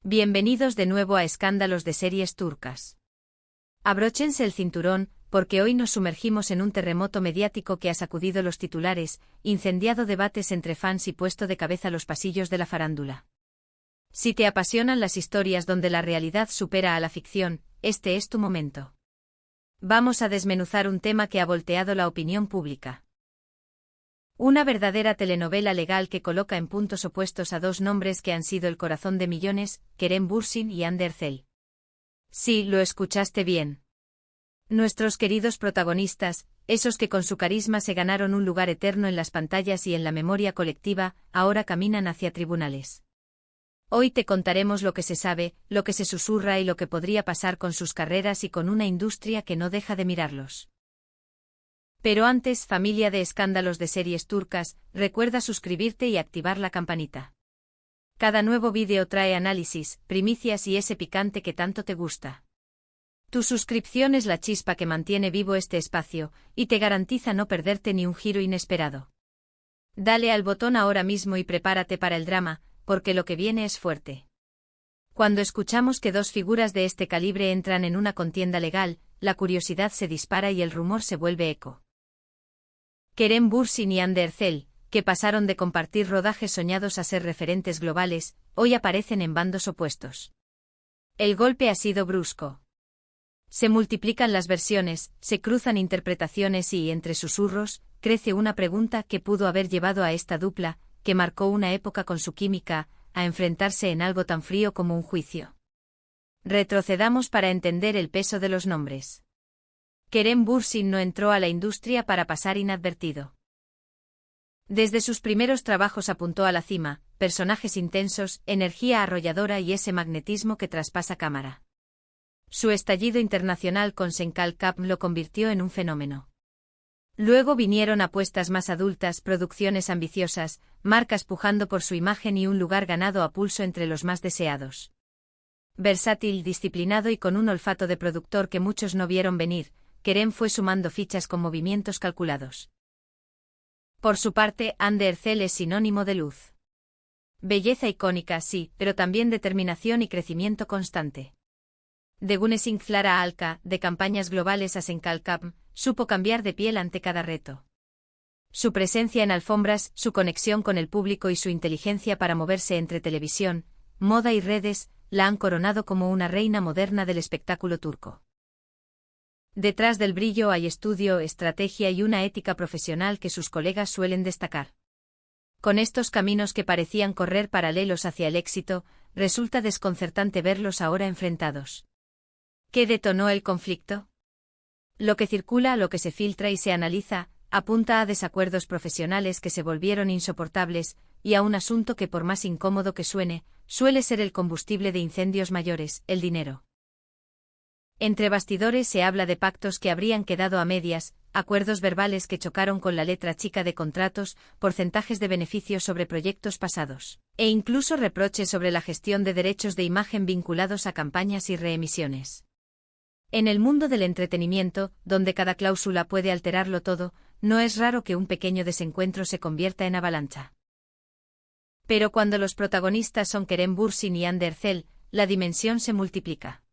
Bienvenidos de nuevo a Escándalos de Series Turcas. Abróchense el cinturón, porque hoy nos sumergimos en un terremoto mediático que ha sacudido los titulares, incendiado debates entre fans y puesto de cabeza los pasillos de la farándula. Si te apasionan las historias donde la realidad supera a la ficción, este es tu momento. Vamos a desmenuzar un tema que ha volteado la opinión pública. Una verdadera telenovela legal que coloca en puntos opuestos a dos nombres que han sido el corazón de millones, Kerem Bürsin y Hande Erçel. Sí, lo escuchaste bien. Nuestros queridos protagonistas, esos que con su carisma se ganaron un lugar eterno en las pantallas y en la memoria colectiva, ahora caminan hacia tribunales. Hoy te contaremos lo que se sabe, lo que se susurra y lo que podría pasar con sus carreras y con una industria que no deja de mirarlos. Pero antes, familia de Escándalos de Series Turcas, recuerda suscribirte y activar la campanita. Cada nuevo vídeo trae análisis, primicias y ese picante que tanto te gusta. Tu suscripción es la chispa que mantiene vivo este espacio, y te garantiza no perderte ni un giro inesperado. Dale al botón ahora mismo y prepárate para el drama, porque lo que viene es fuerte. Cuando escuchamos que dos figuras de este calibre entran en una contienda legal, la curiosidad se dispara y el rumor se vuelve eco. Kerem Bürsin y Hande Erçel, que pasaron de compartir rodajes soñados a ser referentes globales, hoy aparecen en bandos opuestos. El golpe ha sido brusco. Se multiplican las versiones, se cruzan interpretaciones y, entre susurros, crece una pregunta que pudo haber llevado a esta dupla, que marcó una época con su química, a enfrentarse en algo tan frío como un juicio. Retrocedamos para entender el peso de los nombres. Kerem Bürsin no entró a la industria para pasar inadvertido. Desde sus primeros trabajos apuntó a la cima, personajes intensos, energía arrolladora y ese magnetismo que traspasa cámara. Su estallido internacional con Senkal Cup lo convirtió en un fenómeno. Luego vinieron apuestas más adultas, producciones ambiciosas, marcas pujando por su imagen y un lugar ganado a pulso entre los más deseados. Versátil, disciplinado y con un olfato de productor que muchos no vieron venir, Kerem fue sumando fichas con movimientos calculados. Por su parte, Hande Erçel es sinónimo de luz. Belleza icónica, sí, pero también determinación y crecimiento constante. De Güneş'in Clara Alka, de campañas globales a Senkal Cup, supo cambiar de piel ante cada reto. Su presencia en alfombras, su conexión con el público y su inteligencia para moverse entre televisión, moda y redes, la han coronado como una reina moderna del espectáculo turco. Detrás del brillo hay estudio, estrategia y una ética profesional que sus colegas suelen destacar. Con estos caminos que parecían correr paralelos hacia el éxito, resulta desconcertante verlos ahora enfrentados. ¿Qué detonó el conflicto? Lo que circula, lo que se filtra y se analiza, apunta a desacuerdos profesionales que se volvieron insoportables, y a un asunto que por más incómodo que suene, suele ser el combustible de incendios mayores, el dinero. Entre bastidores se habla de pactos que habrían quedado a medias, acuerdos verbales que chocaron con la letra chica de contratos, porcentajes de beneficios sobre proyectos pasados, e incluso reproches sobre la gestión de derechos de imagen vinculados a campañas y reemisiones. En el mundo del entretenimiento, donde cada cláusula puede alterarlo todo, no es raro que un pequeño desencuentro se convierta en avalancha. Pero cuando los protagonistas son Kerem Bürsin y Hande Erçel, la dimensión se multiplica.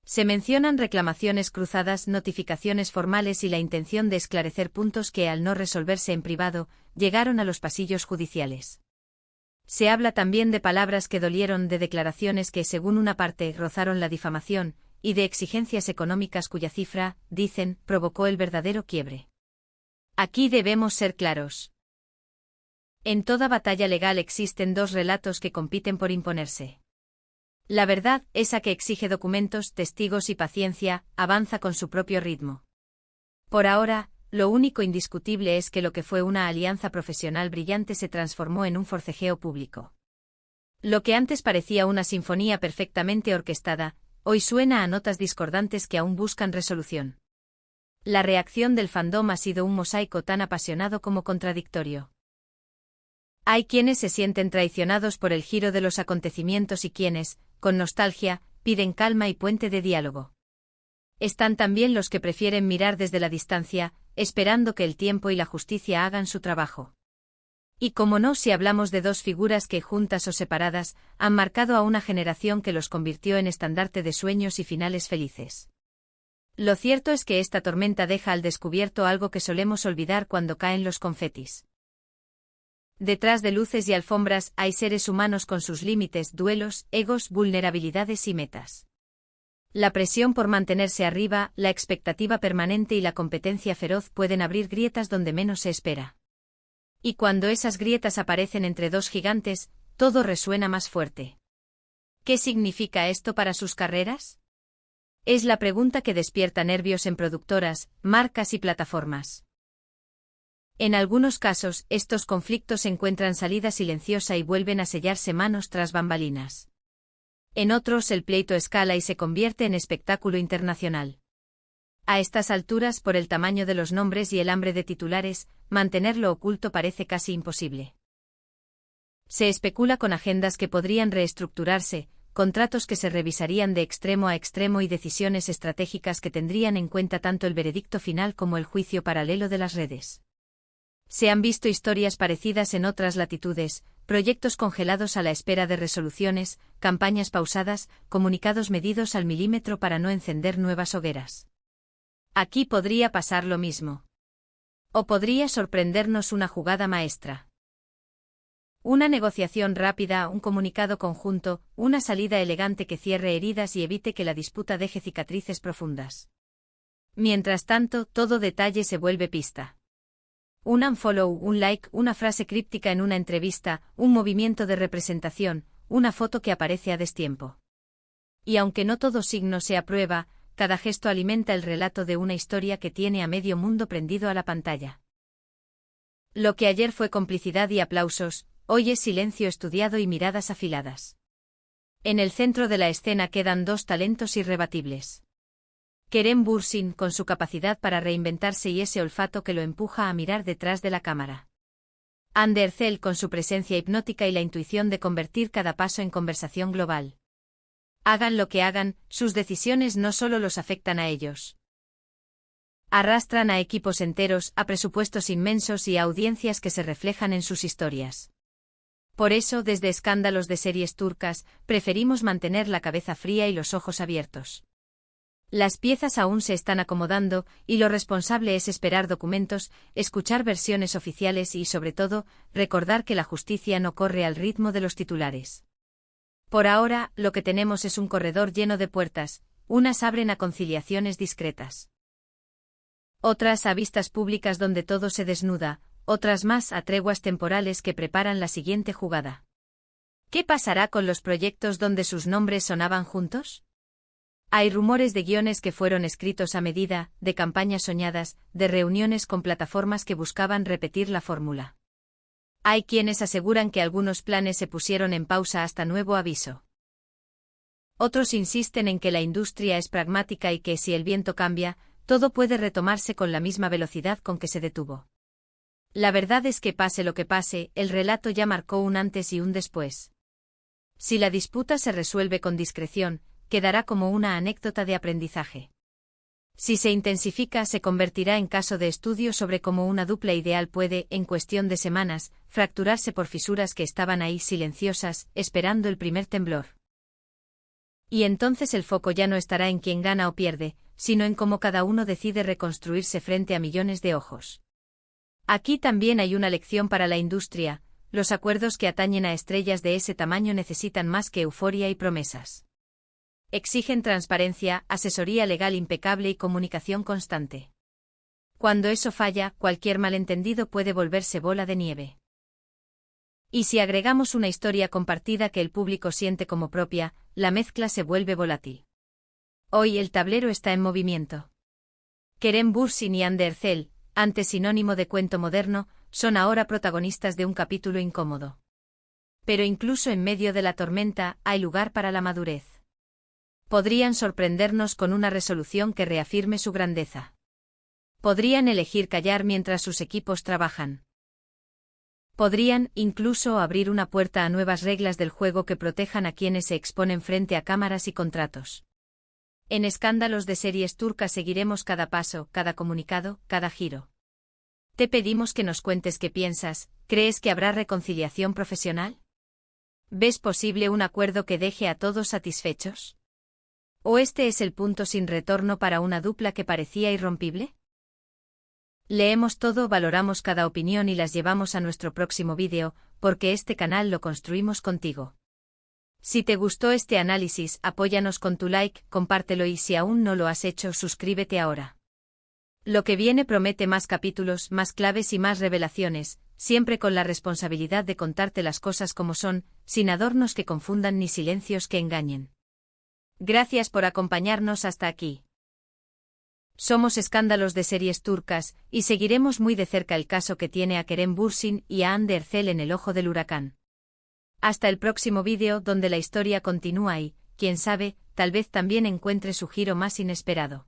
Se mencionan reclamaciones cruzadas, notificaciones formales y la intención de esclarecer puntos que, al no resolverse en privado, llegaron a los pasillos judiciales. Se habla también de palabras que dolieron, de declaraciones que, según una parte, rozaron la difamación, y de exigencias económicas cuya cifra, dicen, provocó el verdadero quiebre. Aquí debemos ser claros. En toda batalla legal existen dos relatos que compiten por imponerse. La verdad, esa que exige documentos, testigos y paciencia, avanza con su propio ritmo. Por ahora, lo único indiscutible es que lo que fue una alianza profesional brillante se transformó en un forcejeo público. Lo que antes parecía una sinfonía perfectamente orquestada, hoy suena a notas discordantes que aún buscan resolución. La reacción del fandom ha sido un mosaico tan apasionado como contradictorio. Hay quienes se sienten traicionados por el giro de los acontecimientos y quienes, con nostalgia, piden calma y puente de diálogo. Están también los que prefieren mirar desde la distancia, esperando que el tiempo y la justicia hagan su trabajo. Y como no, si hablamos de dos figuras que, juntas o separadas, han marcado a una generación que los convirtió en estandarte de sueños y finales felices. Lo cierto es que esta tormenta deja al descubierto algo que solemos olvidar cuando caen los confetis. Detrás de luces y alfombras hay seres humanos con sus límites, duelos, egos, vulnerabilidades y metas. La presión por mantenerse arriba, la expectativa permanente y la competencia feroz pueden abrir grietas donde menos se espera. Y cuando esas grietas aparecen entre dos gigantes, todo resuena más fuerte. ¿Qué significa esto para sus carreras? Es la pregunta que despierta nervios en productoras, marcas y plataformas. En algunos casos, estos conflictos encuentran salida silenciosa y vuelven a sellarse manos tras bambalinas. En otros, el pleito escala y se convierte en espectáculo internacional. A estas alturas, por el tamaño de los nombres y el hambre de titulares, mantenerlo oculto parece casi imposible. Se especula con agendas que podrían reestructurarse, contratos que se revisarían de extremo a extremo y decisiones estratégicas que tendrían en cuenta tanto el veredicto final como el juicio paralelo de las redes. Se han visto historias parecidas en otras latitudes, proyectos congelados a la espera de resoluciones, campañas pausadas, comunicados medidos al milímetro para no encender nuevas hogueras. Aquí podría pasar lo mismo. O podría sorprendernos una jugada maestra. Una negociación rápida, un comunicado conjunto, una salida elegante que cierre heridas y evite que la disputa deje cicatrices profundas. Mientras tanto, todo detalle se vuelve pista. Un unfollow, un like, una frase críptica en una entrevista, un movimiento de representación, una foto que aparece a destiempo. Y aunque no todo signo se aprueba, cada gesto alimenta el relato de una historia que tiene a medio mundo prendido a la pantalla. Lo que ayer fue complicidad y aplausos, hoy es silencio estudiado y miradas afiladas. En el centro de la escena quedan dos talentos irrebatibles. Kerem Bürsin, con su capacidad para reinventarse y ese olfato que lo empuja a mirar detrás de la cámara. Hande Erçel, con su presencia hipnótica y la intuición de convertir cada paso en conversación global. Hagan lo que hagan, sus decisiones no solo los afectan a ellos. Arrastran a equipos enteros, a presupuestos inmensos y a audiencias que se reflejan en sus historias. Por eso, desde Escándalos de Series Turcas, preferimos mantener la cabeza fría y los ojos abiertos. Las piezas aún se están acomodando, y lo responsable es esperar documentos, escuchar versiones oficiales y, sobre todo, recordar que la justicia no corre al ritmo de los titulares. Por ahora, lo que tenemos es un corredor lleno de puertas, unas abren a conciliaciones discretas. Otras a vistas públicas donde todo se desnuda, otras más a treguas temporales que preparan la siguiente jugada. ¿Qué pasará con los proyectos donde sus nombres sonaban juntos? Hay rumores de guiones que fueron escritos a medida, de campañas soñadas, de reuniones con plataformas que buscaban repetir la fórmula. Hay quienes aseguran que algunos planes se pusieron en pausa hasta nuevo aviso. Otros insisten en que la industria es pragmática y que si el viento cambia, todo puede retomarse con la misma velocidad con que se detuvo. La verdad es que pase lo que pase, el relato ya marcó un antes y un después. Si la disputa se resuelve con discreción, quedará como una anécdota de aprendizaje. Si se intensifica, se convertirá en caso de estudio sobre cómo una dupla ideal puede, en cuestión de semanas, fracturarse por fisuras que estaban ahí silenciosas, esperando el primer temblor. Y entonces el foco ya no estará en quién gana o pierde, sino en cómo cada uno decide reconstruirse frente a millones de ojos. Aquí también hay una lección para la industria: los acuerdos que atañen a estrellas de ese tamaño necesitan más que euforia y promesas. Exigen transparencia, asesoría legal impecable y comunicación constante. Cuando eso falla, cualquier malentendido puede volverse bola de nieve. Y si agregamos una historia compartida que el público siente como propia, la mezcla se vuelve volátil. Hoy el tablero está en movimiento. Kerem Bürsin y Hande Erçel, antes sinónimo de cuento moderno, son ahora protagonistas de un capítulo incómodo. Pero incluso en medio de la tormenta, hay lugar para la madurez. Podrían sorprendernos con una resolución que reafirme su grandeza. Podrían elegir callar mientras sus equipos trabajan. Podrían, incluso, abrir una puerta a nuevas reglas del juego que protejan a quienes se exponen frente a cámaras y contratos. En Escándalos de Series Turcas seguiremos cada paso, cada comunicado, cada giro. Te pedimos que nos cuentes qué piensas. ¿Crees que habrá reconciliación profesional? ¿Ves posible un acuerdo que deje a todos satisfechos? ¿O este es el punto sin retorno para una dupla que parecía irrompible? Leemos todo, valoramos cada opinión y las llevamos a nuestro próximo vídeo, porque este canal lo construimos contigo. Si te gustó este análisis, apóyanos con tu like, compártelo y si aún no lo has hecho, suscríbete ahora. Lo que viene promete más capítulos, más claves y más revelaciones, siempre con la responsabilidad de contarte las cosas como son, sin adornos que confundan ni silencios que engañen. Gracias por acompañarnos hasta aquí. Somos Escándalos de Series Turcas, y seguiremos muy de cerca el caso que tiene a Kerem Bürsin y a Hande Erçel en el ojo del huracán. Hasta el próximo vídeo donde la historia continúa y, quién sabe, tal vez también encuentre su giro más inesperado.